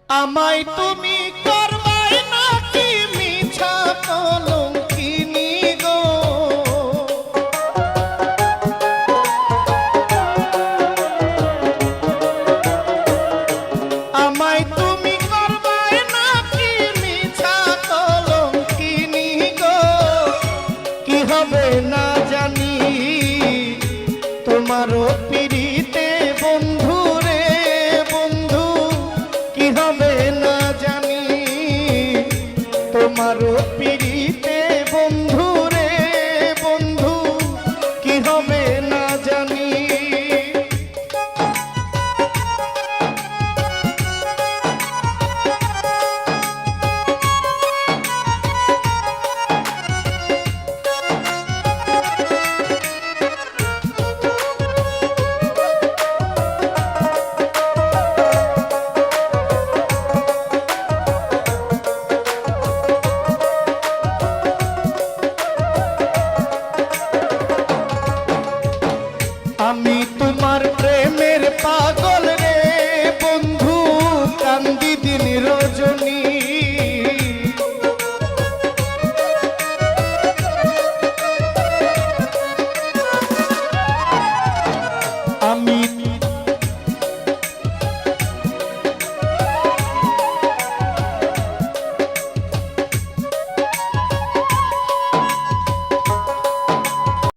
আমায় তুমি করবাই নাকি মিছা কলঙ্কিনী গো, আমায় তুমি করবাই নাকি মিছা কলঙ্কিনী গো, কি হবে না জানি তোমারও পিড়িতে বন্ধু রে বন্ধু, কি হবে না জানি তোমারও